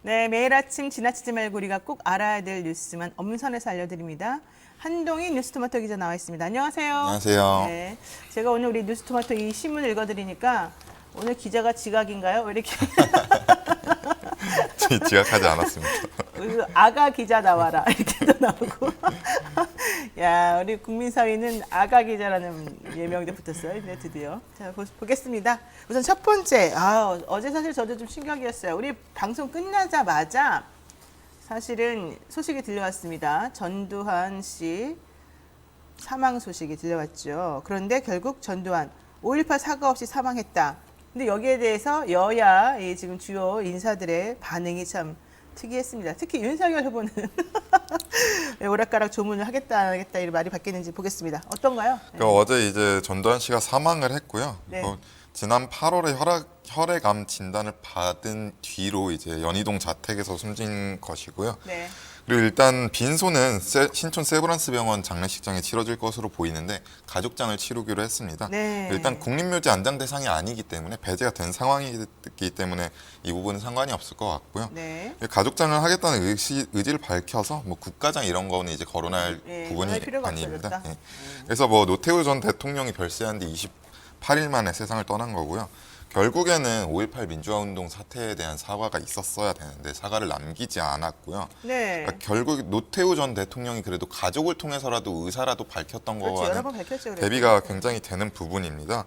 네, 매일 아침 지나치지 말고 우리가 꼭 알아야 될 뉴스만 엄선해서 알려드립니다. 한동희 뉴스토마토 기자 나와 있습니다. 안녕하세요. 안녕하세요. 네, 제가 오늘 우리 뉴스토마토 이 신문을 읽어드리니까 오늘 기자가 지각인가요? 왜 이렇게 지각하지 않았습니다. 아가 기자 나와라 이렇게도 나오고 야, 우리 국민사위는 아가 기자라는 예명도 붙었어요. 네, 드디어. 자, 보겠습니다. 우선 첫 번째, 어제 사실 저도 좀 충격이었어요. 우리 방송 끝나자마자 사실은 소식이 들려왔습니다. 전두환 씨 사망 소식이 들려왔죠. 그런데 결국 전두환 5.18 사과 없이 사망했다. 근데 여기에 대해서 여야 지금 주요 인사들의 반응이 참 특이했습니다. 특히 윤석열 후보는 왜 오락가락 조문을 하겠다 안 하겠다 이런 말이 바뀌는지 보겠습니다. 어떤가요? 그러니까 어제 이제 전두환 씨가 사망을 했고요. 네. 지난 8월에 혈액암 진단을 받은 뒤로 이제 연희동 자택에서 숨진 것이고요. 네. 그리고 일단 빈소는 신촌 세브란스 병원 장례식장에 치러질 것으로 보이는데 가족장을 치르기로 했습니다. 네. 일단 국립묘지 안장 대상이 아니기 때문에 배제가 된 상황이기 때문에 이 부분은 상관이 없을 것 같고요. 네. 가족장을 하겠다는 의지를 밝혀서 뭐 국가장 이런 거는 이제 거론할 부분이 할 필요가 아닙니다. 없어졌다. 예. 그래서 뭐 노태우 전 대통령이 별세한 뒤 28일 만에 세상을 떠난 거고요. 결국에는 5.18 민주화운동 사태에 대한 사과가 있었어야 되는데 사과를 남기지 않았고요. 네. 그러니까 결국 노태우 전 대통령이 그래도 가족을 통해서라도 의사라도 밝혔던 그렇죠. 여러 번 거와는 밝혔죠. 그래도. 대비가 굉장히 되는 부분입니다.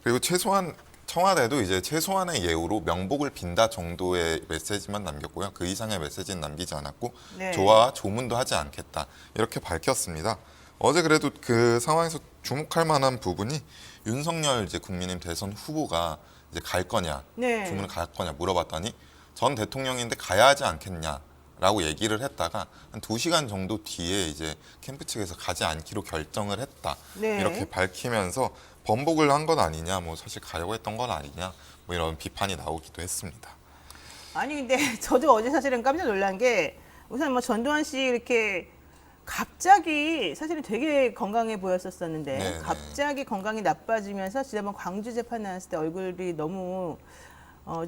그리고 최소한 청와대도 이제 최소한의 예우로 명복을 빈다 정도의 메시지만 남겼고요. 그 이상의 메시지는 남기지 않았고 네. 조화와 조문도 하지 않겠다 이렇게 밝혔습니다. 어제 그래도 그 상황에서 주목할 만한 부분이 윤석열 이제 국민의힘 대선 후보가 이제 갈 거냐, 네. 조문을 갈 거냐 물어봤더니 전 대통령인데 가야 하지 않겠냐라고 얘기를 했다가 한 2시간 정도 뒤에 이제 캠프 측에서 가지 않기로 결정을 했다. 네. 이렇게 밝히면서 번복을 한 건 아니냐, 뭐 사실 가려고 했던 건 아니냐, 뭐 이런 비판이 나오기도 했습니다. 아니 근데 저도 어제 사실은 깜짝 놀란 게 우선 뭐 전두환 씨 이렇게 갑자기 사실은 되게 건강해 보였었는데 네네. 갑자기 건강이 나빠지면서 지난번 광주 재판 나왔을 때 얼굴이 너무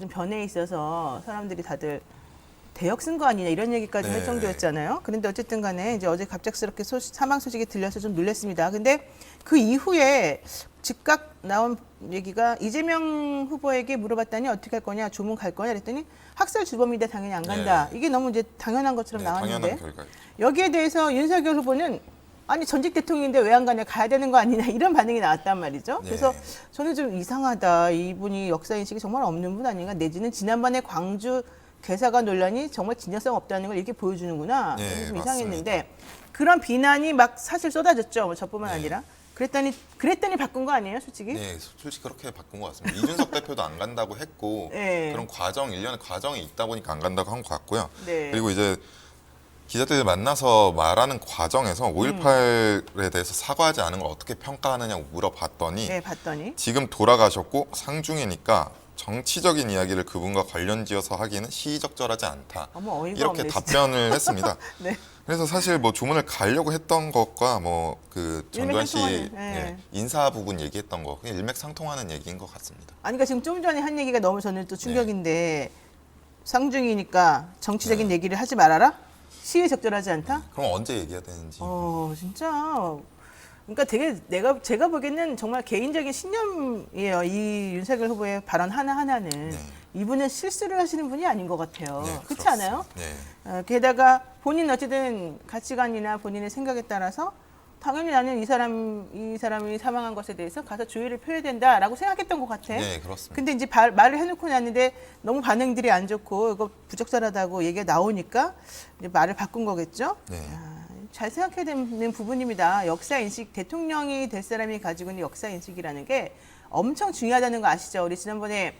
좀 변해 있어서 사람들이 다들 대역 쓴 거 아니냐 이런 얘기까지 할 네. 정도였잖아요. 그런데 어쨌든 간에 이제 어제 갑작스럽게 사망 소식이 들려서 좀 놀랐습니다. 근데 그 이후에 즉각 나온 얘기가 이재명 후보에게 물어봤더니 어떻게 할 거냐, 조문 갈 거냐 그랬더니 학살 주범인데 당연히 안 간다. 네. 이게 너무 이제 당연한 것처럼 나왔는데 당연한 결과예요. 여기에 대해서 윤석열 후보는 아니 전직 대통령인데 왜 안 가냐, 가야 되는 거 아니냐 이런 반응이 나왔단 말이죠. 네. 그래서 저는 좀 이상하다. 이분이 역사인식이 정말 없는 분 아닌가, 내지는 지난번에 광주 괴사가 논란이 정말 진정성 없다는 걸 이렇게 보여주는구나. 네, 좀 맞습니다. 이상했는데 그런 비난이 막 사실 쏟아졌죠. 뭐 저뿐만 네. 아니라. 그랬더니 바꾼 거 아니에요, 솔직히? 네, 솔직히 그렇게 바꾼 것 같습니다. 이준석 대표도 안 간다고 했고 네. 그런 일련의 과정이 있다 보니까 안 간다고 한 것 같고요. 네. 그리고 이제 기자들 만나서 말하는 과정에서 5.18에 대해서 사과하지 않은 걸 어떻게 평가하느냐고 물어봤더니 네, 봤더니. 지금 돌아가셨고 상중이니까 정치적인 이야기를 그분과 관련지어서 하기는 시의적절하지 않다. 어머, 어이가 이렇게 없네, 진짜. 답변을 했습니다. 네. 그래서 사실 뭐 조문을 가려고 했던 것과 뭐 그 전두환 씨 일맥상통하는, 네. 인사 부분 얘기했던 거 그냥 일맥상통하는 얘기인 것 같습니다. 아니, 그러니까 지금 좀 전에 한 얘기가 너무 저는 또 충격인데 상중이니까 정치적인 네. 얘기를 하지 말아라? 시에 적절하지 않다? 그럼 언제 얘기해야 되는지. 진짜. 그러니까 되게 제가 보기에는 정말 개인적인 신념이에요. 이 윤석열 후보의 발언 하나하나는. 네. 이분은 실수를 하시는 분이 아닌 것 같아요. 네, 그렇지 그렇습니다. 않아요? 네. 게다가 본인 어쨌든 가치관이나 본인의 생각에 따라서 당연히 나는 이 사람이 사망한 것에 대해서 가서 주의를 표해야 된다라고 생각했던 것 같아. 네, 그렇습니다. 근데 이제 말을 해놓고 났는데 너무 반응들이 안 좋고 이거 부적절하다고 얘기가 나오니까 이제 말을 바꾼 거겠죠. 네. 잘 생각해야 되는 부분입니다. 역사 인식, 대통령이 될 사람이 가지고 있는 역사 인식이라는 게 엄청 중요하다는 거 아시죠? 우리 지난번에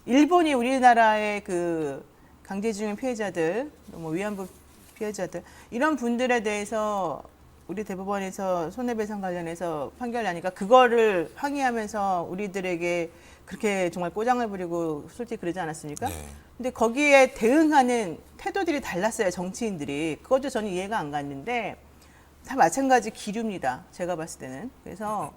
일본이 우리나라의 그 강제징용 피해자들, 뭐 위안부 피해자들 이런 분들에 대해서 우리 대법원에서 손해배상 관련해서 판결 나니까 그거를 항의하면서 우리들에게 그렇게 정말 꼬장을 부리고 솔직히 그러지 않았습니까? 네. 근데 거기에 대응하는 태도들이 달랐어요, 정치인들이. 그것도 저는 이해가 안 갔는데 다 마찬가지 기류입니다, 제가 봤을 때는. 그래서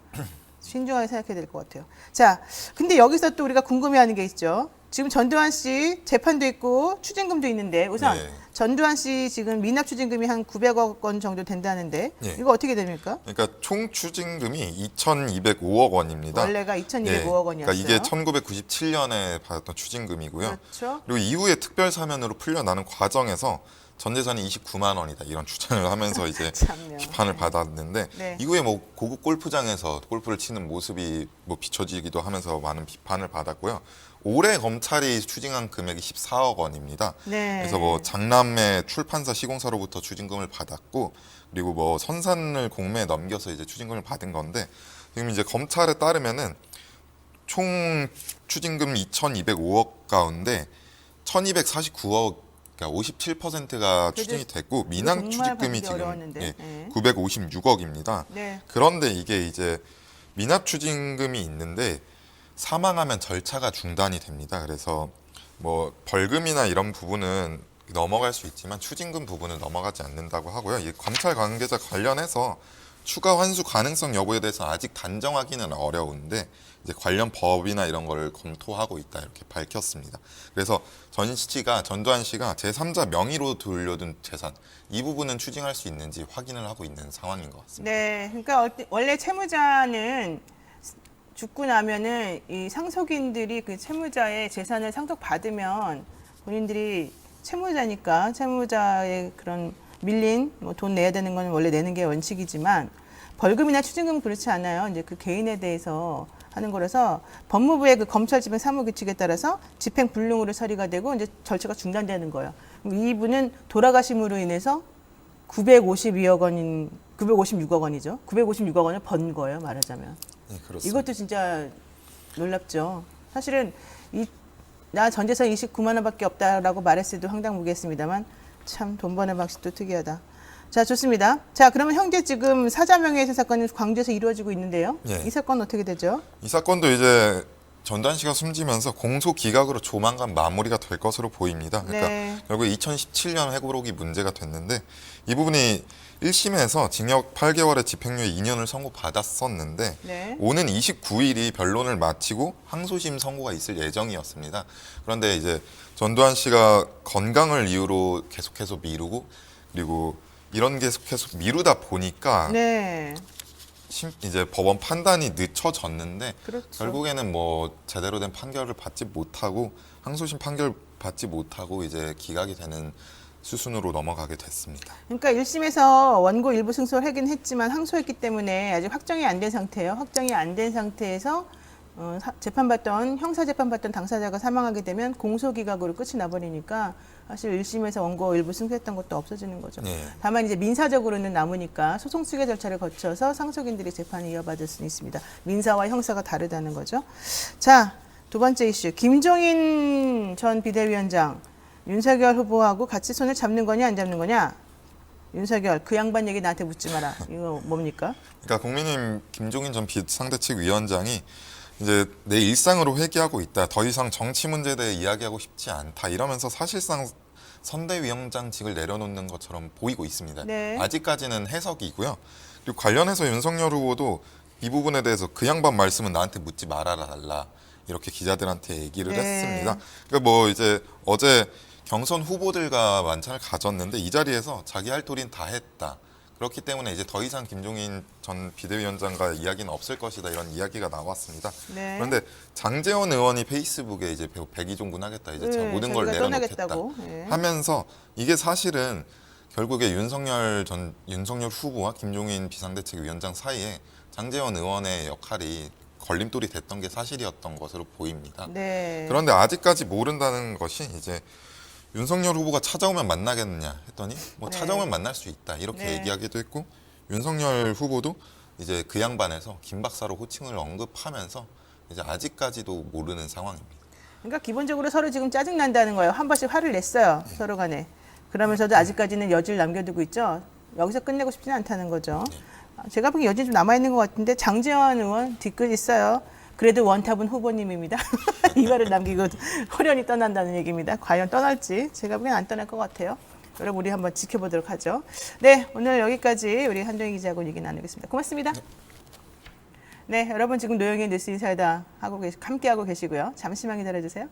신중하게 생각해야 될 것 같아요. 자, 근데 여기서 또 우리가 궁금해하는 게 있죠. 지금 전두환 씨 재판도 있고 추징금도 있는데 우선 네. 전두환 씨 지금 미납 추징금이 한 900억 원 정도 된다는데 네. 이거 어떻게 됩니까? 그러니까 총 추징금이 2,205억 원입니다. 원래가 2,205억 원이었어요. 그러니까 이게 1997년에 받았던 추징금이고요. 그렇죠. 그리고 이후에 특별 사면으로 풀려나는 과정에서 전 재산이 29만 원이다 이런 주장을 하면서 이제 참요. 비판을 받았는데 네. 이후에 뭐 고급 골프장에서 골프를 치는 모습이 뭐 비춰지기도 하면서 많은 비판을 받았고요. 올해 검찰이 추징한 금액이 14억 원입니다. 네. 그래서 뭐 장남의 출판사 시공사로부터 추징금을 받았고 그리고 뭐 선산을 공매에 넘겨서 이제 추징금을 받은 건데 지금 이제 검찰에 따르면은 총 추징금 2,205억 가운데 1,249억 그러니까 57%가 추징이 됐고 미납 정말 추징금이 받기 지금 어려웠는데. 예, 네. 956억입니다. 네. 그런데 이게 이제 미납 추징금이 있는데 사망하면 절차가 중단이 됩니다. 그래서 뭐 벌금이나 이런 부분은 넘어갈 수 있지만 추징금 부분은 넘어가지 않는다고 하고요. 이 검찰 관계자 관련해서 추가 환수 가능성 여부에 대해서 아직 단정하기는 어려운데 이제 관련 법이나 이런 걸 검토하고 있다 이렇게 밝혔습니다. 그래서 전두환 씨가 제3자 명의로 돌려둔 재산 이 부분은 추징할 수 있는지 확인을 하고 있는 상황인 것 같습니다. 네, 그러니까 원래 채무자는 죽고 나면은 이 상속인들이 그 채무자의 재산을 상속받으면 본인들이 채무자니까 채무자의 그런 밀린 뭐 돈 내야 되는 건 원래 내는 게 원칙이지만 벌금이나 추징금은 그렇지 않아요. 이제 그 개인에 대해서 하는 거라서 법무부의 그 검찰 집행 사무 규칙에 따라서 집행 불능으로 처리가 되고 이제 절차가 중단되는 거예요. 이분은 돌아가심으로 인해서 956억 원이죠. 956억 원을 번 거예요, 말하자면. 네, 그렇습니다. 이것도 진짜 놀랍죠. 사실은 나 전 재산 29만 원밖에 없다라고 말했을 때도 황당무계했습니다만 참 돈 버는 방식도 특이하다. 자, 좋습니다. 자, 그러면 형제 지금 사자 명예훼손 사건이 광주에서 이루어지고 있는데요. 예. 이 사건 어떻게 되죠? 이 사건도 이제 전두환 씨가 숨지면서 공소 기각으로 조만간 마무리가 될 것으로 보입니다. 그러니까 네. 결국 2017년 회고록이 문제가 됐는데 이 부분이 1심에서 징역 8개월에 집행유예 2년을 선고받았었는데 네. 오는 29일이 변론을 마치고 항소심 선고가 있을 예정이었습니다. 그런데 이제 전두환 씨가 건강을 이유로 계속해서 미루고 그리고 이런 게 계속 미루다 보니까 네. 이제 법원 판단이 늦춰졌는데 그렇죠. 결국에는 뭐 제대로 된 판결을 받지 못하고 항소심 판결 받지 못하고 이제 기각이 되는 수순으로 넘어가게 됐습니다. 그러니까 1심에서 원고 일부 승소를 하긴 했지만 항소했기 때문에 아직 확정이 안 된 상태예요. 확정이 안 된 상태에서 형사 재판받던 당사자가 사망하게 되면 공소기각으로 끝이 나버리니까 사실 1심에서 원고 일부 승소했던 것도 없어지는 거죠. 네. 다만 이제 민사적으로는 남으니까 소송 수계 절차를 거쳐서 상속인들이 재판을 이어받을 수는 있습니다. 민사와 형사가 다르다는 거죠. 자, 두 번째 이슈. 김종인 전 비대위원장 윤석열 후보하고 같이 손을 잡는 거냐 안 잡는 거냐? 윤석열 그 양반 얘기 나한테 묻지 마라. 이거 뭡니까? 그러니까 국민의힘 김종인 전 비상대책 위원장이 이제 내 일상으로 회귀하고 있다. 더 이상 정치 문제에 대해 이야기하고 싶지 않다. 이러면서 사실상 선대위원장직을 내려놓는 것처럼 보이고 있습니다. 네. 아직까지는 해석이고요. 그리고 관련해서 윤석열 후보도 이 부분에 대해서 그 양반 말씀은 나한테 묻지 말아달라. 이렇게 기자들한테 얘기를 네. 했습니다. 그러니까 뭐 이제 어제 경선 후보들과 만찬을 가졌는데 이 자리에서 자기 할 도리는 다 했다. 그렇기 때문에 이제 더 이상 김종인 전 비대위원장과 이야기는 없을 것이다 이런 이야기가 나왔습니다. 네. 그런데 장제원 의원이 페이스북에 이제 백의종군 하겠다 이제 네, 모든 걸 자기가 내려놓겠다 떠나겠다고. 네. 하면서 이게 사실은 결국에 윤석열 후보와 김종인 비상대책위원장 사이에 장제원 의원의 역할이 걸림돌이 됐던 게 사실이었던 것으로 보입니다. 네. 그런데 아직까지 모른다는 것이 이제 윤석열 후보가 찾아오면 만나겠느냐 했더니 뭐 네. 찾아오면 만날 수 있다 이렇게 네. 얘기하기도 했고 윤석열 후보도 이제 그 양반에서 김 박사로 호칭을 언급하면서 이제 아직까지도 모르는 상황입니다. 그러니까 기본적으로 서로 지금 짜증 난다는 거예요. 한 번씩 화를 냈어요. 서로 간에. 그러면서도 아직까지는 여지를 남겨두고 있죠. 여기서 끝내고 싶지는 않다는 거죠. 제가 보기엔 여지 좀 남아있는 것 같은데 장제원 의원 뒤끝 있어요. 그래도 원탑은 후보님입니다. 이거를 남기고 호련히 떠난다는 얘기입니다. 과연 떠날지 제가 보기엔 안 떠날 것 같아요. 여러분 우리 한번 지켜보도록 하죠. 네, 오늘 여기까지 우리 한동희 기자하고 얘기 나누겠습니다. 고맙습니다. 네, 여러분 지금 노영의 뉴스 인사이다 함께하고 계시고요. 잠시만 기다려주세요.